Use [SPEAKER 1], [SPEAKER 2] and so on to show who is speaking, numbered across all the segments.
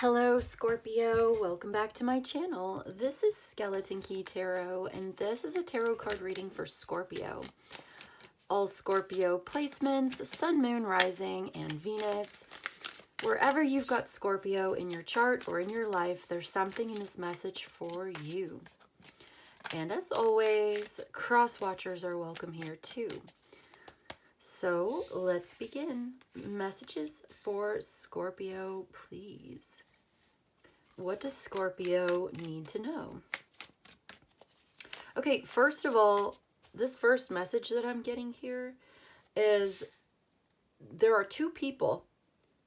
[SPEAKER 1] Hello Scorpio, welcome back to my channel. This is Skeleton Key Tarot and this is a tarot card reading for Scorpio. All Scorpio placements, Sun, Moon, Rising, and Venus. Wherever you've got Scorpio in your chart or in your life, there's something in this message for you. And as always, cross watchers are welcome here too. So let's begin. Messages for Scorpio, please. What does Scorpio need to know? Okay, first of all, this first message that I'm getting here is there are two people.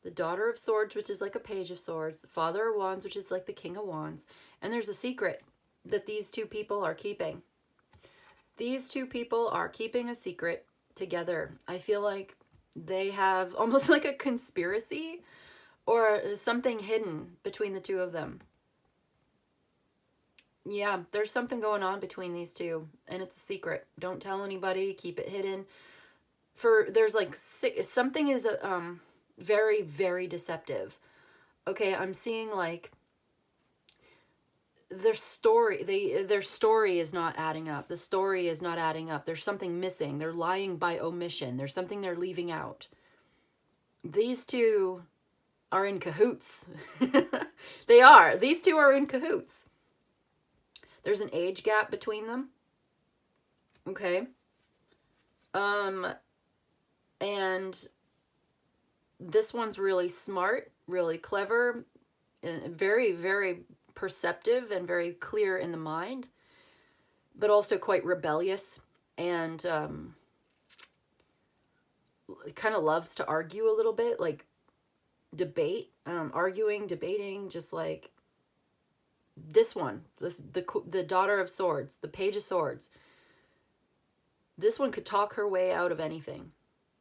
[SPEAKER 1] The Daughter of Swords, which is like a Page of Swords. The Father of Wands, which is like the King of Wands. And there's a secret that these two people are keeping. These two people are keeping a secret together. I feel like they have almost like a conspiracy or something hidden between the two of them. Yeah, there's something going on between these two, and it's a secret. Don't tell anybody, keep it hidden. There's like something is very, very deceptive. Okay, I'm seeing like their story is not adding up. The story is not adding up. There's something missing. They're lying by omission. There's something they're leaving out. These two are in cahoots. They are. These two are in cahoots. There's an age gap between them. Okay. And this one's really smart, really clever, very, very perceptive and very clear in the mind, but also quite rebellious and kind of loves to argue a little bit, like debate, arguing, debating, just like this one, the Daughter of Swords, the Page of Swords. This one could talk her way out of anything.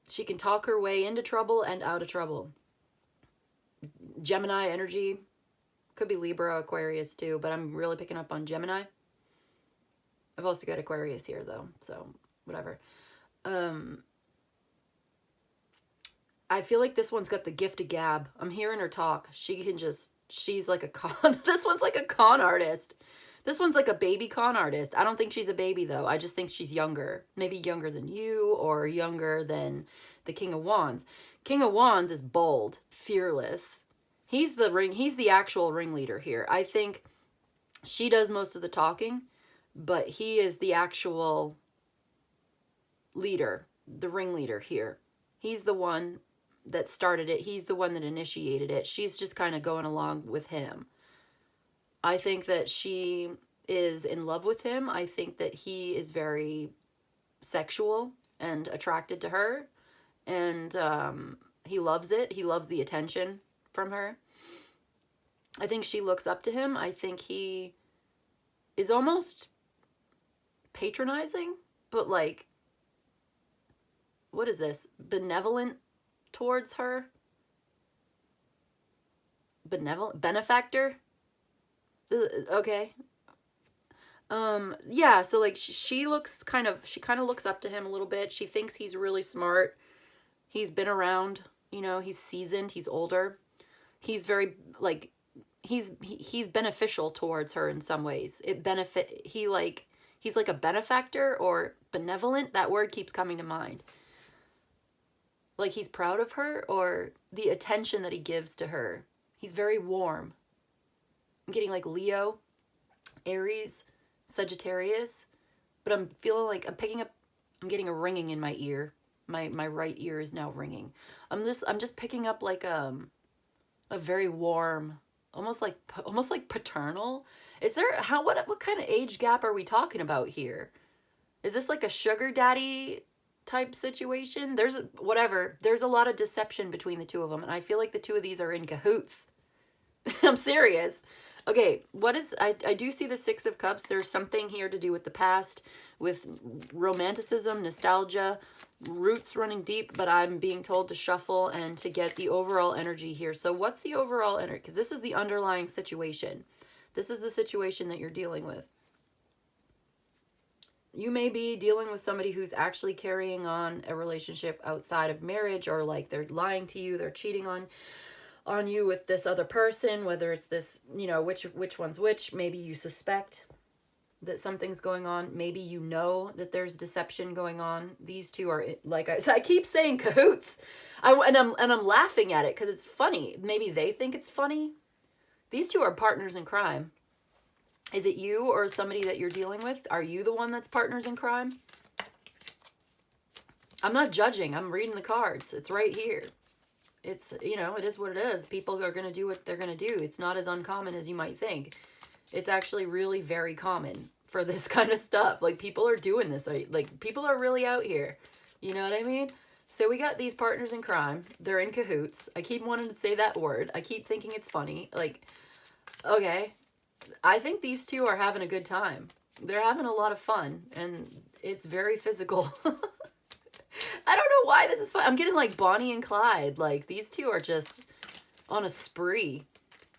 [SPEAKER 1] She can talk her way into trouble and out of trouble. Gemini energy. Could be Libra, Aquarius too, but I'm really picking up on Gemini. I've also got Aquarius here though, so whatever. I feel like this one's got the gift of gab. I'm hearing her talk. She's like a con. This one's like a con artist. This one's like a baby con artist. I don't think she's a baby though. I just think she's younger. Maybe younger than you or younger than the King of Wands. King of Wands is bold, fearless. He's the actual ringleader here. I think she does most of the talking, but he is the actual leader, the ringleader here. He's the one that started it. He's the one that initiated it. She's just kind of going along with him. I think that she is in love with him. I think that he is very sexual and attracted to her. And he loves it. He loves the attention from her. I think she looks up to him. I think he is almost patronizing, but like, what is this? Benevolent towards her? Benefactor? Okay. Yeah, so like she kind of looks up to him a little bit. She thinks he's really smart. He's been around, you know, he's seasoned, he's older. He's very like he's beneficial towards her in some ways. He's like a benefactor or benevolent. That word keeps coming to mind. Like he's proud of her or the attention that he gives to her. He's very warm. I'm getting like Leo, Aries, Sagittarius, but I'm feeling like I'm getting a ringing in my ear. My right ear is now ringing. I'm just picking up like a very warm, almost like paternal. Is there what kind of age gap are we talking about here? Is this like a sugar daddy type situation? There's a lot of deception between the two of them, and I feel like the two of these are in cahoots. I'm serious. Okay, I do see the Six of Cups. There's something here to do with the past, with romanticism, nostalgia, roots running deep, but I'm being told to shuffle and to get the overall energy here. So what's the overall energy? Because this is the underlying situation. This is the situation that you're dealing with. You may be dealing with somebody who's actually carrying on a relationship outside of marriage, or like they're lying to you, they're cheating on on you with this other person, whether it's this, you know, which one's which. Maybe you suspect that something's going on. Maybe you know that there's deception going on. These two are, like I keep saying, cahoots. And I'm laughing at it because it's funny. Maybe they think it's funny. These two are partners in crime. Is it you or somebody that you're dealing with? Are you the one that's partners in crime? I'm not judging. I'm reading the cards. It's right here. It's, you know, it is what it is. People are going to do what they're going to do. It's not as uncommon as you might think. It's actually really very common for this kind of stuff. Like, people are doing this. Like, people are really out here. You know what I mean? So we got these partners in crime. They're in cahoots. I keep wanting to say that word. I keep thinking it's funny. Like, okay. I think these two are having a good time. They're having a lot of fun. And it's very physical. I don't know why this is fun. I'm getting like Bonnie and Clyde. Like, these two are just on a spree.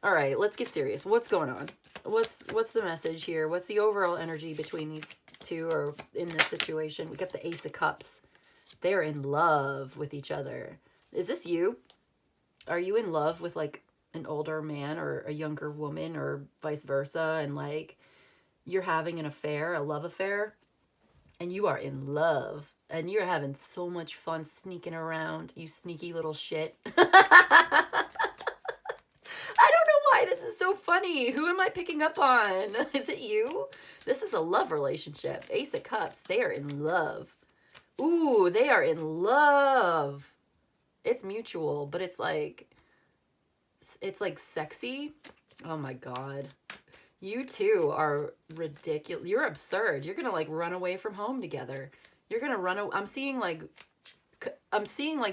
[SPEAKER 1] All right, let's get serious. What's going on? What's the message here? What's the overall energy between these two or in this situation? We got the Ace of Cups. They're in love with each other. Is this you? Are you in love with like an older man or a younger woman or vice versa? And like, you're having an affair, a love affair, and you are in love. And you're having so much fun sneaking around, you sneaky little shit. I don't know why this is so funny. Who am I picking up on? Is it you? This is a love relationship. Ace of Cups. They are in love. Ooh, they are in love. It's mutual, but it's like sexy. Oh my God. You two are ridiculous. You're absurd. You're going to like run away from home together. You're going to run away. I'm seeing like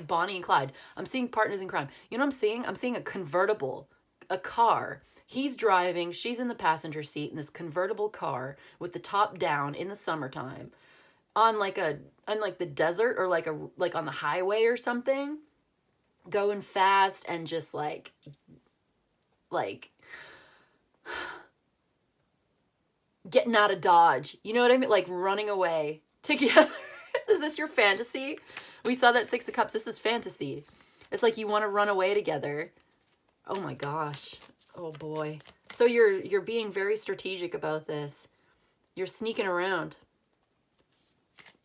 [SPEAKER 1] Bonnie and Clyde. I'm seeing partners in crime. You know what I'm seeing? I'm seeing a convertible, a car. He's driving. She's in the passenger seat in this convertible car with the top down in the summertime on like the desert or like on the highway or something, going fast and just like getting out of Dodge. You know what I mean? Like running away together. Is this your fantasy? We saw that Six of Cups. This is fantasy. It's like you want to run away together. Oh my gosh. Oh boy. So you're being very strategic about this. You're sneaking around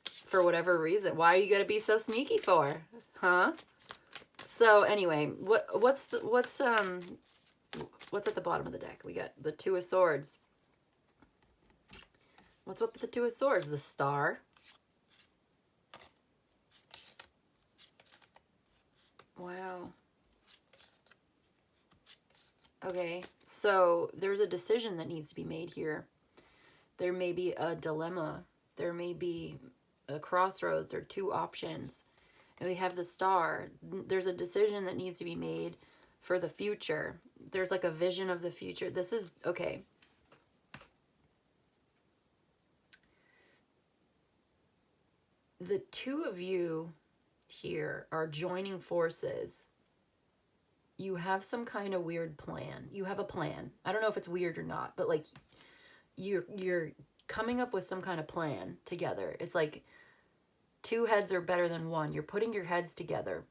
[SPEAKER 1] for whatever reason. Why are you going to be so sneaky for? Huh? So anyway, what's at the bottom of the deck? We got the Two of Swords. What's up with the Two of Swords? The Star. Wow. Okay, so there's a decision that needs to be made here. There may be a dilemma. There may be a crossroads or two options. And we have the Star. There's a decision that needs to be made for the future. There's like a vision of the future. This is, okay. The two of you here are joining forces. You have some kind of weird plan. You have a plan. I don't know if it's weird or not, but like you're coming up with some kind of plan together. It's like two heads are better than one. You're putting your heads together,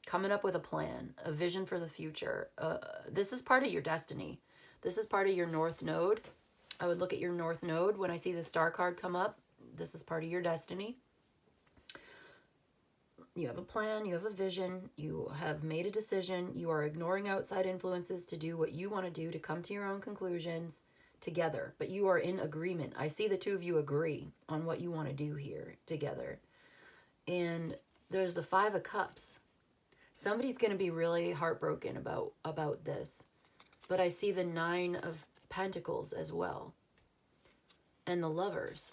[SPEAKER 1] coming up with a plan, a vision for the future. This is part of your destiny. This is part of your North Node. I would look at your North Node when I see the Star card come up. This is part of your destiny. You have a plan, you have a vision, you have made a decision, you are ignoring outside influences to do what you want to do, to come to your own conclusions together. But you are in agreement. I see the two of you agree on what you want to do here together. And there's the Five of Cups. Somebody's going to be really heartbroken about this. But I see the Nine of Pentacles as well. And the Lovers.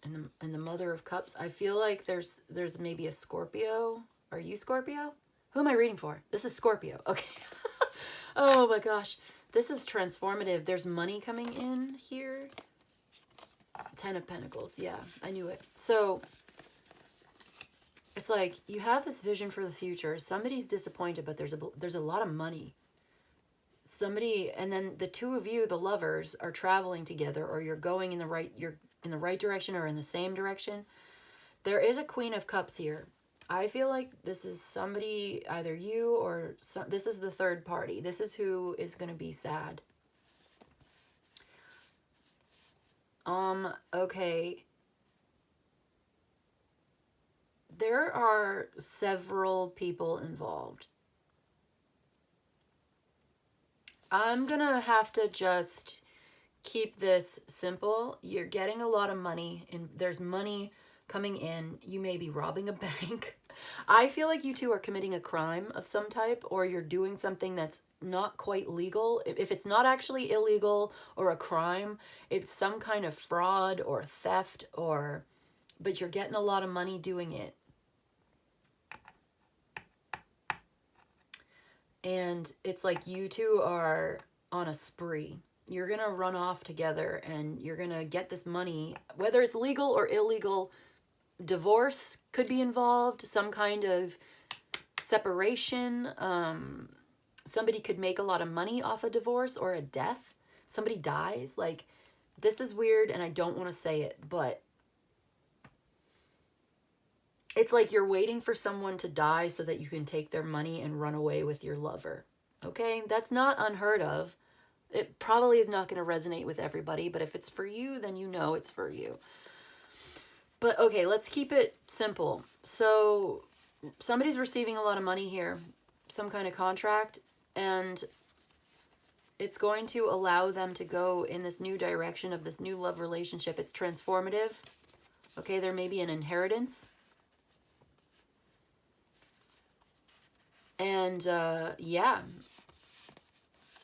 [SPEAKER 1] And the Mother of Cups. I feel like there's maybe a Scorpio. Are you Scorpio? Who am I reading for? This is Scorpio. Okay. Oh my gosh. This is transformative. There's money coming in here. Ten of Pentacles. Yeah, I knew it. So it's like you have this vision for the future. Somebody's disappointed, but there's a lot of money. Somebody, and then the two of you, the lovers, are traveling together, or you're going in the right direction or in the same direction. There is a Queen of Cups here. I feel like this is somebody, either you or this is the third party. This is who is going to be sad. Okay. There are several people involved. I'm going to have to just keep this simple. You're getting a lot of money, and there's money coming in. You may be robbing a bank. I feel like you two are committing a crime of some type, or you're doing something that's not quite legal. If it's not actually illegal or a crime, it's some kind of fraud or theft, but you're getting a lot of money doing it. And it's like you two are on a spree. You're going to run off together and you're going to get this money, whether it's legal or illegal. Divorce could be involved, some kind of separation. Somebody could make a lot of money off a divorce or a death. Somebody dies. Like, this is weird and I don't want to say it, but it's like you're waiting for someone to die so that you can take their money and run away with your lover. Okay? That's not unheard of. It probably is not going to resonate with everybody, but if it's for you, then you know it's for you. But okay, let's keep it simple. So somebody's receiving a lot of money here, some kind of contract, and it's going to allow them to go in this new direction of this new love relationship. It's transformative. Okay, there may be an inheritance. And yeah,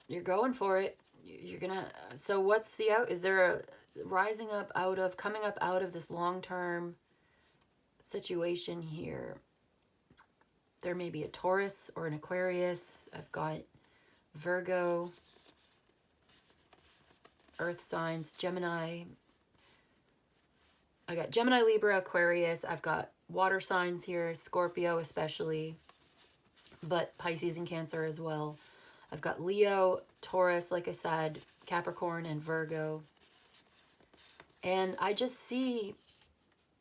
[SPEAKER 1] you're going for it. You're gonna, so what's the out? Is there a coming up out of this long-term situation here? There may be a Taurus or an Aquarius. I've got Virgo, Earth signs, Gemini. I got Gemini, Libra, Aquarius. I've got water signs here, Scorpio especially, but Pisces and Cancer as well. I've got Leo, Taurus, like I said, Capricorn, and Virgo. And I just see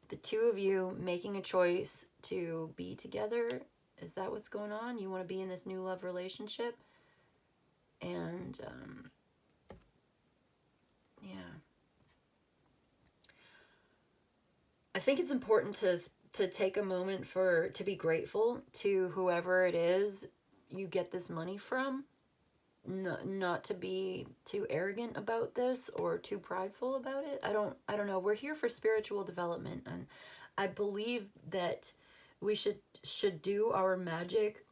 [SPEAKER 1] the two of you making a choice to be together. Is that what's going on? You want to be in this new love relationship? And, yeah. I think it's important to take a moment to be grateful to whoever it is you get this money from. Not to be too arrogant about this or too prideful about it. I don't know. We're here for spiritual development, and I believe that we should do our magic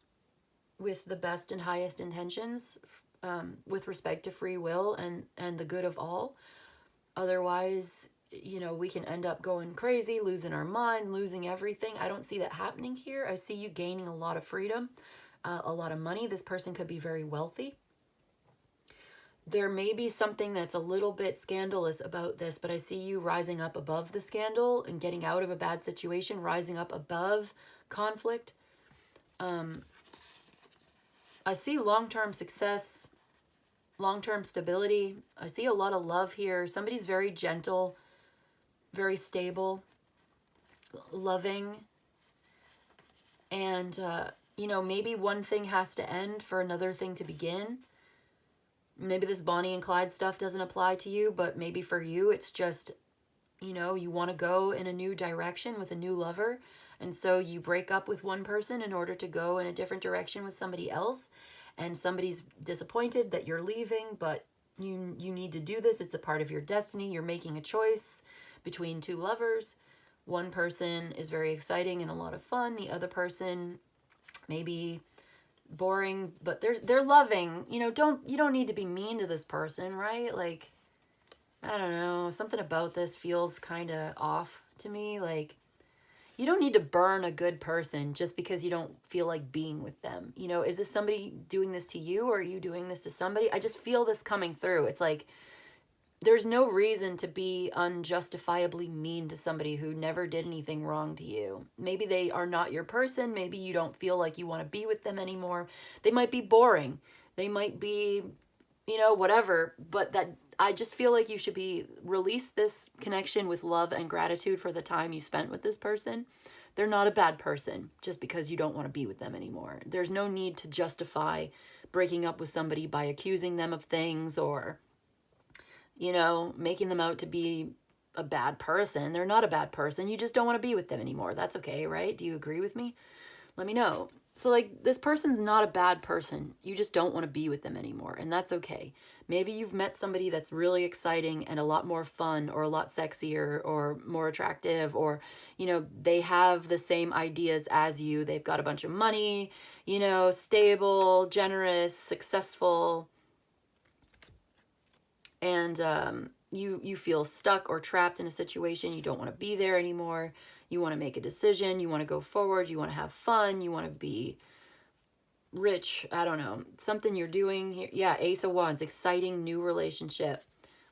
[SPEAKER 1] with the best and highest intentions, with respect to free will and the good of all. Otherwise, we can end up going crazy, losing our mind, losing everything. I don't see that happening here. I see you gaining a lot of freedom, a lot of money. This person could be very wealthy. There may be something that's a little bit scandalous about this, but I see you rising up above the scandal and getting out of a bad situation, rising up above conflict. I see long-term success, long-term stability. I see a lot of love here. Somebody's very gentle, very stable, loving. And, maybe one thing has to end for another thing to begin. Maybe this Bonnie and Clyde stuff doesn't apply to you, but maybe for you, it's just, you want to go in a new direction with a new lover. And so you break up with one person in order to go in a different direction with somebody else. And somebody's disappointed that you're leaving, but you need to do this. It's a part of your destiny. You're making a choice between two lovers. One person is very exciting and a lot of fun. The other person maybe boring, but they're loving. You don't need to be mean to this person, right? Like, I don't know, something about this feels kind of off to me. Like, you don't need to burn a good person just because you don't feel like being with them. Is this somebody doing this to you, or are you doing this to somebody? I just feel this coming through. It's like there's no reason to be unjustifiably mean to somebody who never did anything wrong to you. Maybe they are not your person. Maybe you don't feel like you want to be with them anymore. They might be boring. They might be, whatever. But I just feel like you should release this connection with love and gratitude for the time you spent with this person. they're not a bad person just because you don't want to be with them anymore. There's no need to justify breaking up with somebody by accusing them of things or, you know, making them out to be a bad person. They're not a bad person. You just don't want to be with them anymore. That's okay, right? Do you agree with me? Let me know. So like, this person's not a bad person. You just don't want to be with them anymore, and that's okay. Maybe you've met somebody that's really exciting and a lot more fun or a lot sexier or more attractive, or, you know, they have the same ideas as you. They've got a bunch of money, you know, stable, generous, successful, and you feel stuck or trapped in a situation. You don't want to be there anymore. You want to make a decision. You want to go forward. You want to have fun. You want to be rich. I don't know. Something you're doing here. Yeah, Ace of Wands. Exciting new relationship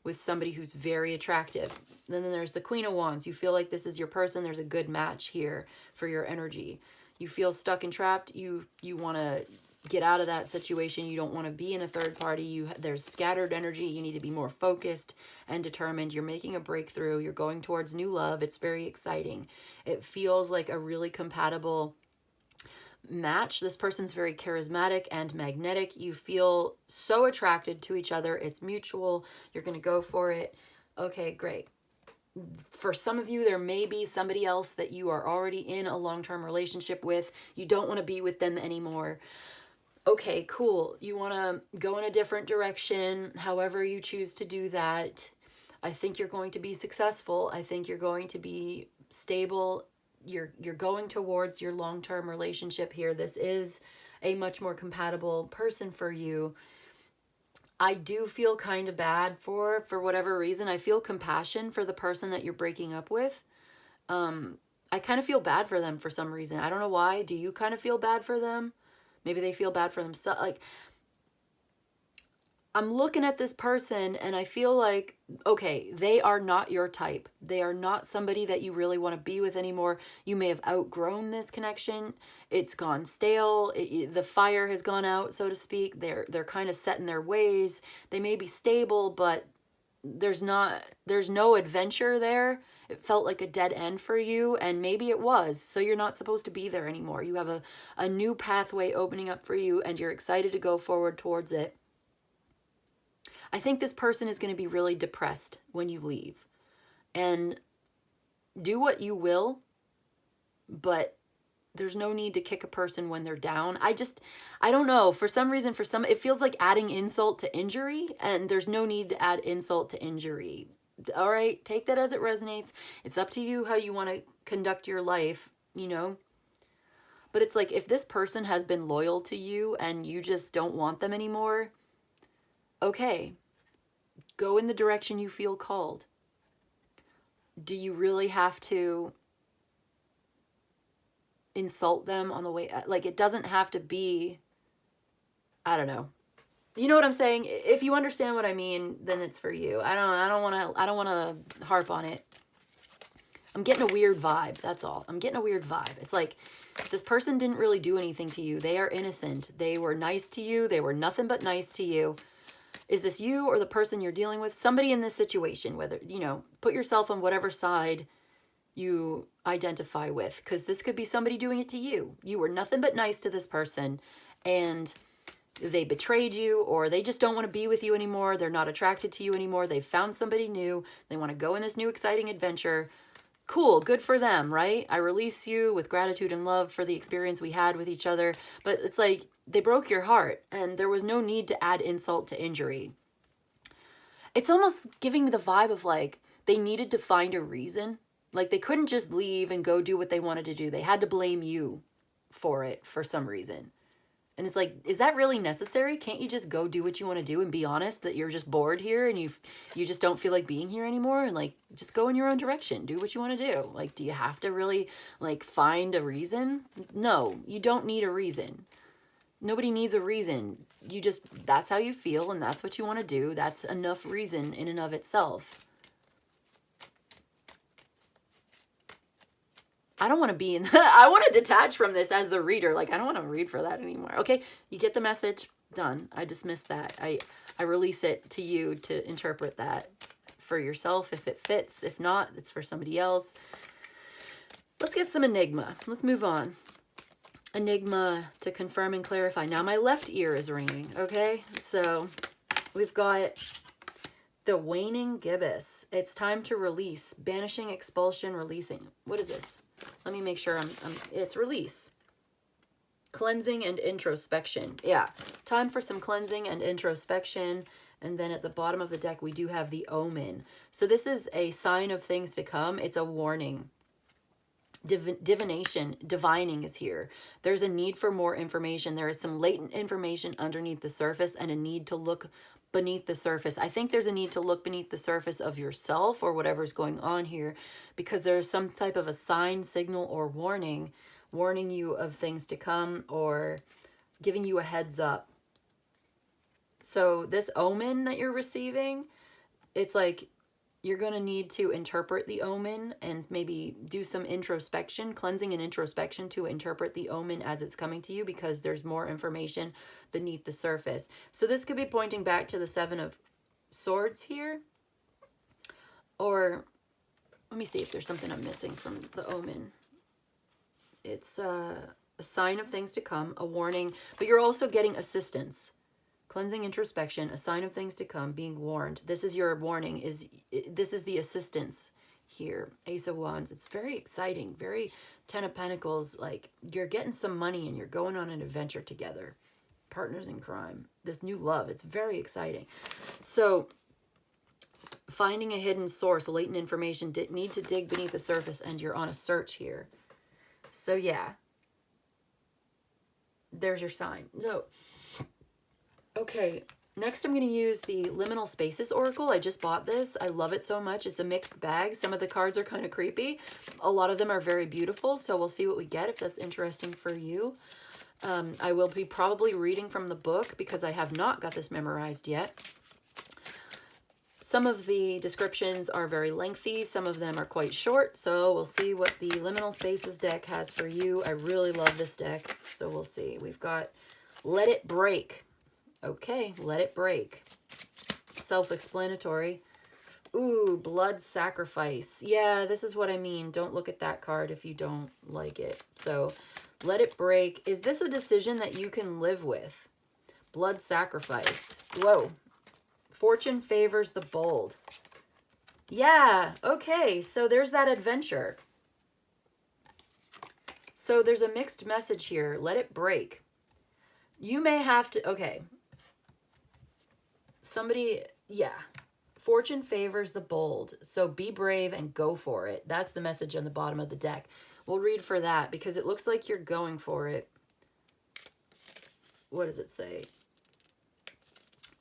[SPEAKER 1] with somebody who's very attractive. Then there's the Queen of Wands. You feel like this is your person. There's a good match here for your energy. You feel stuck and trapped. You want to get out of that situation. You don't want to be in a third party. There's scattered energy. You need to be more focused and determined. You're making a breakthrough. You're going towards new love. It's very exciting. It feels like a really compatible match. This person's very charismatic and magnetic. You feel so attracted to each other. It's mutual. You're going to go for it. Okay, great. For some of you, there may be somebody else that you are already in a long-term relationship with. You don't want to be with them anymore. Okay, cool. You want to go in a different direction, however you choose to do that. I think you're going to be successful. I think you're going to be stable. You're going towards your long-term relationship here. This is a much more compatible person for you. I do feel kind of bad for whatever reason. I feel compassion for the person that you're breaking up with. I kind of feel bad for them for some reason. I don't know why. Do you kind of feel bad for them? Maybe they feel bad for themselves. Like, I'm looking at this person and I feel like, okay, they are not your type. They are not somebody that you really want to be with anymore. You may have outgrown this connection. It's gone stale. The fire has gone out, so to speak. They're kind of set in their ways. They may be stable, but there's no adventure there. It felt like a dead end for you, and maybe it was. So you're not supposed to be there anymore. You have a new pathway opening up for you, and you're excited to go forward towards it. I think this person is going to be really depressed when you leave. And do what you will, but there's no need to kick a person when they're down. I don't know. For some reason, it feels like adding insult to injury, and there's no need to add insult to injury. All right, take that as it resonates. It's up to you how you want to conduct your life, you know? But it's like, if this person has been loyal to you and you just don't want them anymore, okay, go in the direction you feel called. Do you really have to insult them on the way? Like, it doesn't have to be, I don't know. You know what I'm saying? If you understand what I mean, then it's for you. I don't want to harp on it. I'm getting a weird vibe. That's all. I'm getting a weird vibe. It's like, this person didn't really do anything to you. They are innocent. They were nice to you. They were nothing but nice to you. Is this you or the person you're dealing with? Somebody in this situation, whether, you know, put yourself on whatever side you identify with, because this could be somebody doing it to you. You were nothing but nice to this person, and they betrayed you, or they just don't want to be with you anymore. They're not attracted to you anymore. They've found somebody new. They want to go in this new exciting adventure. Cool, good for them, right? I release you with gratitude and love for the experience we had with each other. But it's like, they broke your heart, and there was no need to add insult to injury. It's almost giving the vibe of like, they needed to find a reason. Like, they couldn't just leave and go do what they wanted to do. They had to blame you for it for some reason. And it's like, is that really necessary? Can't you just go do what you want to do and be honest that you're just bored here and you just don't feel like being here anymore? And like, just go in your own direction. Do what you want to do. Like, do you have to really like find a reason? No, you don't need a reason. Nobody needs a reason. That's how you feel and that's what you want to do. That's enough reason in and of itself. I don't want to be in I want to detach from this as the reader. Like, I don't want to read for that anymore. Okay, you get the message. Done. I dismiss that. I release it to you to interpret that for yourself if it fits. If not, it's for somebody else. Let's get some enigma. Let's move on. Enigma to confirm and clarify. Now my left ear is ringing, okay? So we've got the waning gibbous. It's time to release. Banishing, expulsion, releasing. What is this? Let me make sure it's release. Cleansing and introspection. Yeah, time for some cleansing and introspection. And then at the bottom of the deck, we do have the omen. So this is a sign of things to come. It's a warning. Divination, divining is here. There's a need for more information. There is some latent information underneath the surface and a need to look beneath the surface. I think there's a need to look beneath the surface of yourself or whatever's going on here, because there's some type of a sign, signal, or warning you of things to come or giving you a heads up. So this omen that you're receiving, it's like you're going to need to interpret the omen and maybe do some introspection, cleansing and introspection to interpret the omen as it's coming to you, because there's more information beneath the surface. So this could be pointing back to the Seven of Swords here. Or let me see if there's something I'm missing from the omen. It's a sign of things to come, a warning, but you're also getting assistance. Cleansing, introspection, a sign of things to come, being warned. This is your warning. This is the assistance here. Ace of Wands. It's very exciting. Very Ten of Pentacles. Like you're getting some money and you're going on an adventure together. Partners in crime. This new love. It's very exciting. So finding a hidden source, latent information, need to dig beneath the surface, and you're on a search here. So yeah. There's your sign. So okay, next I'm going to use the Liminal Spaces Oracle. I just bought this. I love it so much. It's a mixed bag. Some of the cards are kind of creepy. A lot of them are very beautiful, so we'll see what we get if that's interesting for you. I will be probably reading from the book because I have not got this memorized yet. Some of the descriptions are very lengthy. Some of them are quite short, so we'll see what the Liminal Spaces deck has for you. I really love this deck, so we'll see. We've got Let It Break. Okay, let it break. Self-explanatory. Ooh, blood sacrifice. Yeah, this is what I mean. Don't look at that card if you don't like it. So, let it break. Is this a decision that you can live with? Blood sacrifice. Whoa. Fortune favors the bold. Yeah, okay. So, there's that adventure. So, there's a mixed message here. Let it break. You may have to... Okay. Somebody, yeah, fortune favors the bold. So be brave and go for it. That's the message on the bottom of the deck. We'll read for that because it looks like you're going for it. What does it say?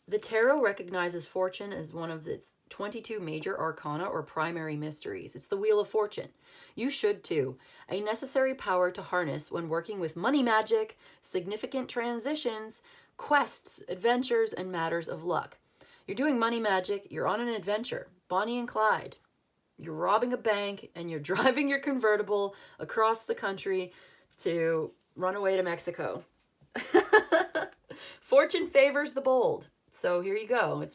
[SPEAKER 1] The tarot recognizes fortune as one of its 22 major arcana or primary mysteries. It's the Wheel of Fortune. You should too. A necessary power to harness when working with money magic, significant transitions, quests, adventures, and matters of luck. You're doing money magic, you're on an adventure. Bonnie and Clyde. You're robbing a bank and you're driving your convertible across the country to run away to Mexico. Fortune favors the bold. So here you go.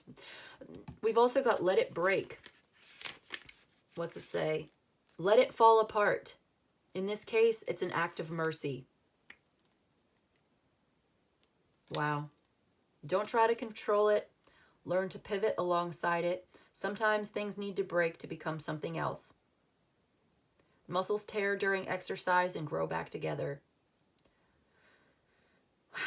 [SPEAKER 1] We've also got Let It Break. What's it say? Let it fall apart. In this case, it's an act of mercy. Wow. Don't try to control it. Learn to pivot alongside it. Sometimes things need to break to become something else. Muscles tear during exercise and grow back together. Wow.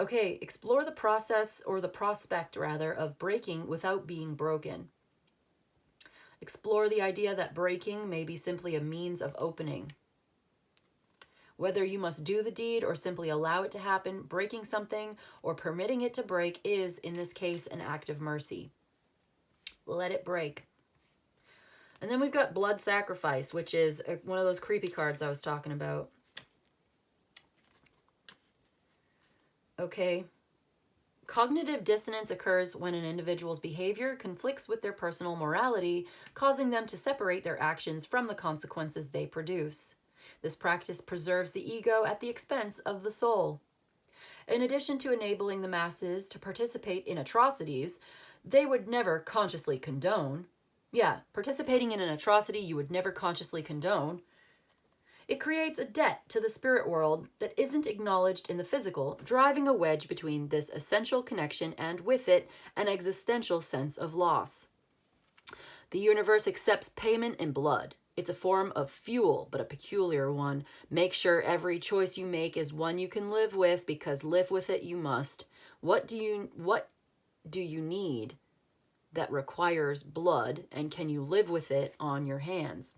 [SPEAKER 1] Okay, explore the process, or the prospect rather, of breaking without being broken. Explore the idea that breaking may be simply a means of opening. Whether you must do the deed or simply allow it to happen, breaking something or permitting it to break is, in this case, an act of mercy. Let it break. And then we've got Blood Sacrifice, which is one of those creepy cards I was talking about. Okay. Cognitive dissonance occurs when an individual's behavior conflicts with their personal morality, causing them to separate their actions from the consequences they produce. This practice preserves the ego at the expense of the soul. In addition to enabling the masses to participate in atrocities they would never consciously condone, Yeah, participating in an atrocity you would never consciously condone. It creates a debt to the spirit world that isn't acknowledged in the physical, driving a wedge between this essential connection and, with it, an existential sense of loss. The universe accepts payment in blood. It's a form of fuel, but a peculiar one. Make sure every choice you make is one you can live with, because live with it you must. What do you need that requires blood, and can you live with it on your hands?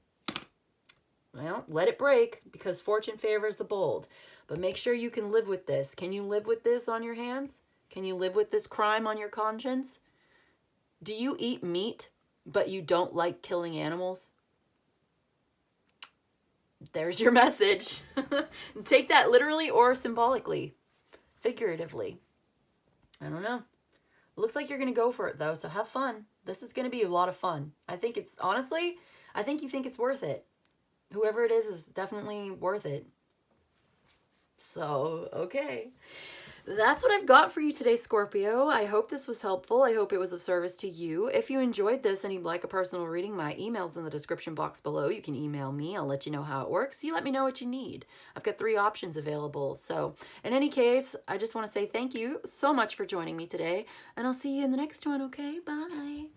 [SPEAKER 1] Well, let it break, because fortune favors the bold. But make sure you can live with this. Can you live with this on your hands? Can you live with this crime on your conscience? Do you eat meat, but you don't like killing animals? There's your message. Take that literally or symbolically, figuratively. I don't know. It looks like you're going to go for it, though, so have fun. This is going to be a lot of fun. I think it's, honestly, I think you think it's worth it. Whoever it is definitely worth it. So, okay. That's what I've got for you today, Scorpio. I hope this was helpful. I hope it was of service to you. If you enjoyed this and you'd like a personal reading, my email's in the description box below. You can email me. I'll let you know how it works. You let me know what you need. I've got 3 options available. So, in any case, I just want to say thank you so much for joining me today, and I'll see you in the next one, okay? Bye.